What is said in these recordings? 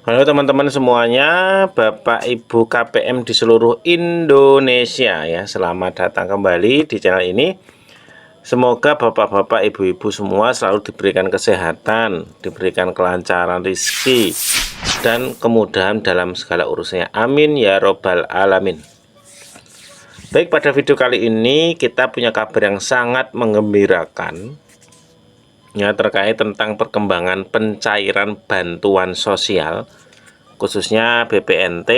Halo teman-teman semuanya, Bapak Ibu KPM di seluruh Indonesia ya. Selamat datang kembali di channel ini. Semoga Bapak-bapak, Ibu-ibu semua selalu diberikan kesehatan, diberikan kelancaran rezeki dan kemudahan dalam segala urusannya. Amin ya robbal alamin. Baik, pada video kali ini kita punya kabar yang sangat menggembirakan ya, terkait tentang perkembangan pencairan bantuan sosial khususnya BPNT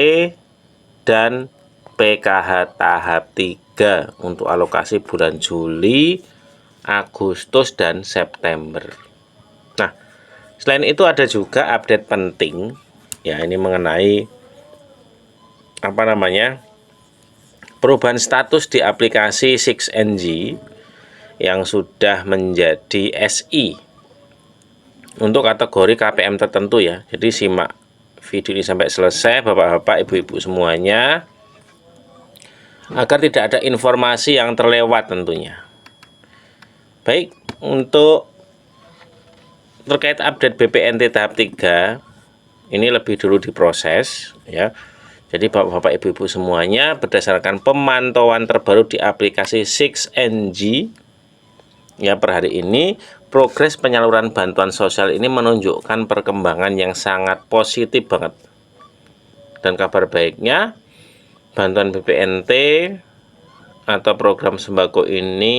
dan PKH tahap 3 untuk alokasi bulan Juli, Agustus, dan September. Nah, selain itu ada juga update penting ya, ini mengenai perubahan status di aplikasi 6NG yang sudah menjadi SI untuk kategori KPM tertentu ya. Jadi simak video ini sampai selesai Bapak-bapak, Ibu-ibu semuanya, agar tidak ada informasi yang terlewat tentunya. Baik, untuk terkait update BPNT tahap 3 ini lebih dulu diproses ya. Jadi Bapak-bapak, Ibu-ibu semuanya, berdasarkan pemantauan terbaru di aplikasi 6NG ya, per hari ini progres penyaluran bantuan sosial ini menunjukkan perkembangan yang sangat positif banget. Dan kabar baiknya, bantuan BPNT atau program sembako ini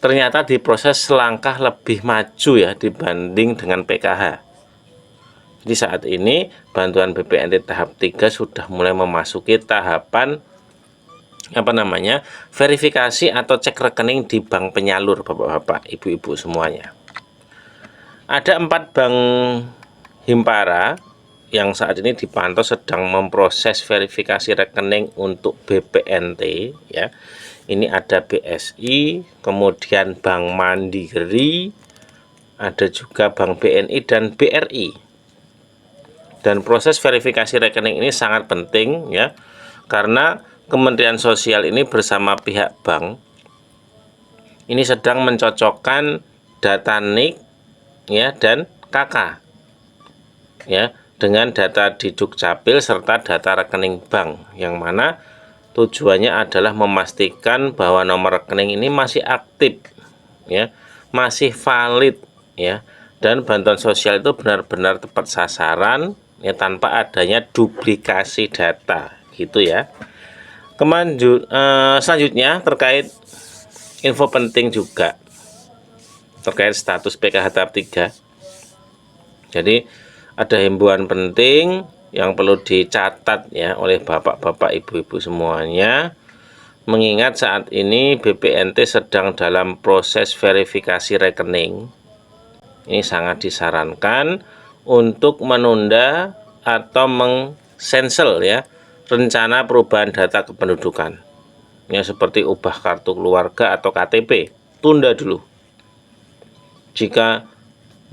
ternyata diproses selangkah lebih maju ya dibanding dengan PKH. Jadi saat ini bantuan BPNT tahap 3 sudah mulai memasuki tahapan verifikasi atau cek rekening di bank penyalur Bapak-bapak, Ibu-ibu semuanya. Ada 4 bank Himpara yang saat ini dipantau sedang memproses verifikasi rekening untuk BPNT ya. Ini ada BSI, kemudian Bank Mandiri, ada juga Bank BNI dan BRI. Dan proses verifikasi rekening ini sangat penting ya, karena Kementerian Sosial ini bersama pihak bank ini sedang mencocokkan data NIK ya dan KK ya dengan data di Dukcapil serta data rekening bank, yang mana tujuannya adalah memastikan bahwa nomor rekening ini masih aktif ya, masih valid ya, dan bantuan sosial itu benar-benar tepat sasaran ya, tanpa adanya duplikasi data gitu ya. Selanjutnya terkait info penting juga terkait status PKH tahap 3. Jadi ada himbauan penting yang perlu dicatat ya oleh Bapak-bapak, Ibu-ibu semuanya, mengingat saat ini BPNT sedang dalam proses verifikasi rekening. Ini sangat disarankan untuk menunda atau mengsensel ya rencana perubahan data kependudukan ya, seperti ubah kartu keluarga atau KTP, tunda dulu. Jika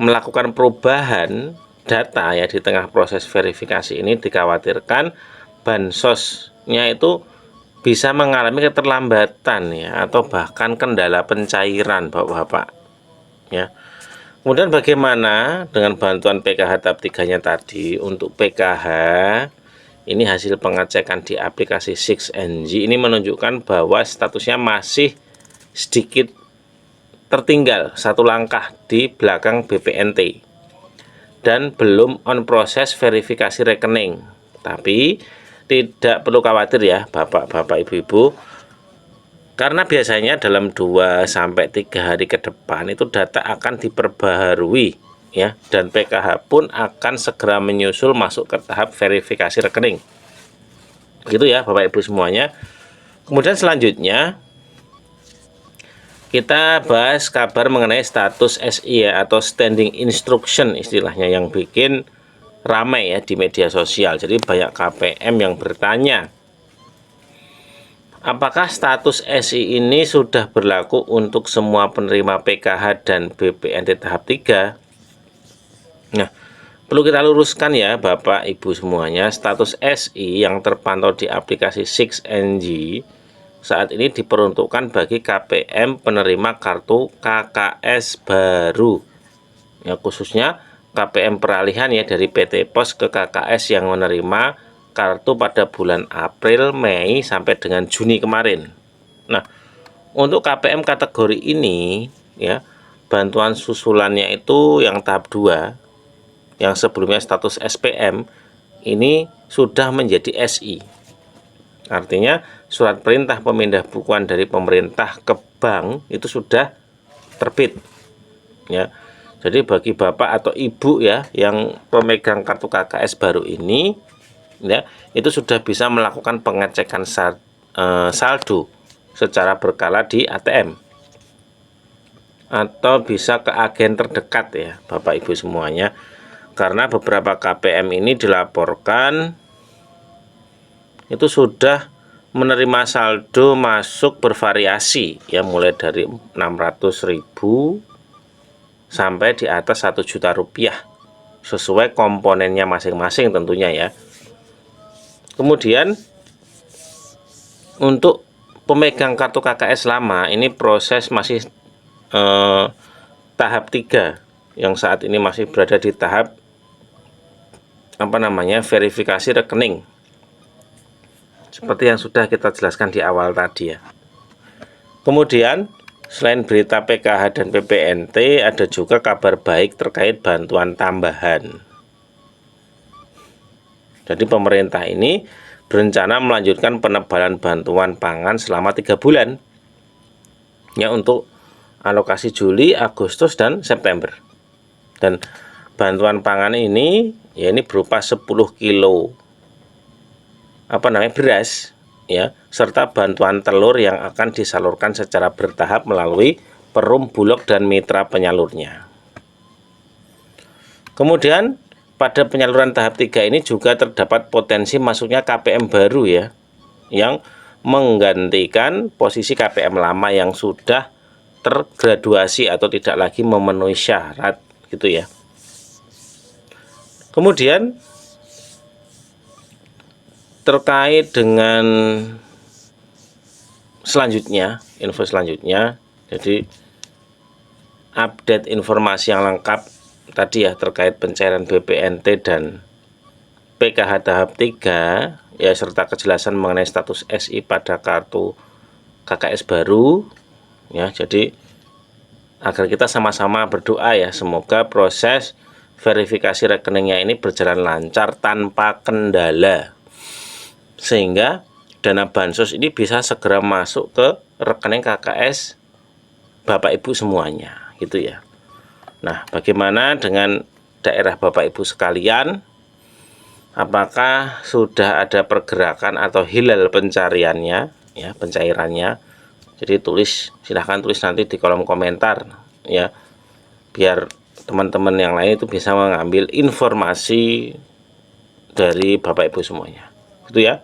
melakukan perubahan data ya di tengah proses verifikasi ini, dikhawatirkan bansosnya itu bisa mengalami keterlambatan ya, atau bahkan kendala pencairan Bapak-bapak ya. Kemudian bagaimana dengan bantuan PKH tahap 3-nya tadi? Untuk PKH ini hasil pengecekan di aplikasi 6NG ini menunjukkan bahwa statusnya masih sedikit tertinggal 1 langkah di belakang BPNT dan belum on proses verifikasi rekening. Tapi tidak perlu khawatir ya Bapak-bapak, Ibu-ibu, karena biasanya dalam 2-3 hari ke depan itu data akan diperbaharui ya, dan PKH pun akan segera menyusul masuk ke tahap verifikasi rekening. Gitu ya Bapak Ibu semuanya. Kemudian selanjutnya kita bahas kabar mengenai status SI ya, atau standing instruction istilahnya, yang bikin ramai ya di media sosial. Jadi banyak KPM yang bertanya, apakah status SI ini sudah berlaku untuk semua penerima PKH dan BPNT tahap 3? Nah, perlu kita luruskan ya Bapak Ibu semuanya, status SI yang terpantau di aplikasi 6NG saat ini diperuntukkan bagi KPM penerima kartu KKS baru ya, khususnya KPM peralihan ya dari PT Pos ke KKS yang menerima kartu pada bulan April, Mei sampai dengan Juni kemarin. Nah, untuk KPM kategori ini ya, bantuan susulannya itu yang tahap 2 yang sebelumnya status SPM ini sudah menjadi SI. Artinya surat perintah pemindah bukuan dari pemerintah ke bank itu sudah terbit ya. Jadi bagi bapak atau ibu ya yang pemegang kartu KKS baru ini ya, itu sudah bisa melakukan pengecekan saldo secara berkala di ATM atau bisa ke agen terdekat ya bapak ibu semuanya, karena beberapa KPM ini dilaporkan itu sudah menerima saldo masuk bervariasi ya, mulai dari 600.000 sampai di atas 1 juta rupiah sesuai komponennya masing-masing tentunya ya. Kemudian untuk pemegang kartu KKS lama ini proses masih tahap 3 yang saat ini masih berada di tahap verifikasi rekening, seperti yang sudah kita jelaskan di awal tadi ya. Kemudian selain berita PKH dan PPNT, ada juga kabar baik terkait bantuan tambahan. Jadi pemerintah ini berencana melanjutkan penebalan bantuan pangan selama 3 bulan ya, untuk alokasi Juli, Agustus, dan September. Dan bantuan pangan ini ya, ini berupa 10 kilo beras ya, serta bantuan telur yang akan disalurkan secara bertahap melalui Perum Bulog dan mitra penyalurnya. Kemudian pada penyaluran tahap 3 ini juga terdapat potensi masuknya KPM baru ya, yang menggantikan posisi KPM lama yang sudah tergraduasi atau tidak lagi memenuhi syarat gitu ya. Kemudian terkait dengan selanjutnya, info selanjutnya, jadi update informasi yang lengkap tadi ya terkait pencairan BPNT dan PKH tahap 3 ya, serta kejelasan mengenai status SI pada kartu KKS baru ya. Jadi agar kita sama-sama berdoa ya, semoga proses verifikasi rekeningnya ini berjalan lancar tanpa kendala, sehingga dana bansos ini bisa segera masuk ke rekening KKS bapak ibu semuanya gitu ya. Nah, bagaimana dengan daerah bapak ibu sekalian? Apakah sudah ada pergerakan atau hilal pencariannya ya, pencairannya? Jadi silahkan tulis nanti di kolom komentar ya, biar teman-teman yang lain itu bisa mengambil informasi dari bapak ibu semuanya gitu ya.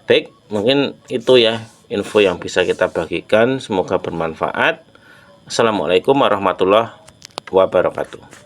Baik, mungkin itu ya info yang bisa kita bagikan, semoga bermanfaat. Assalamualaikum warahmatullahi wabarakatuh.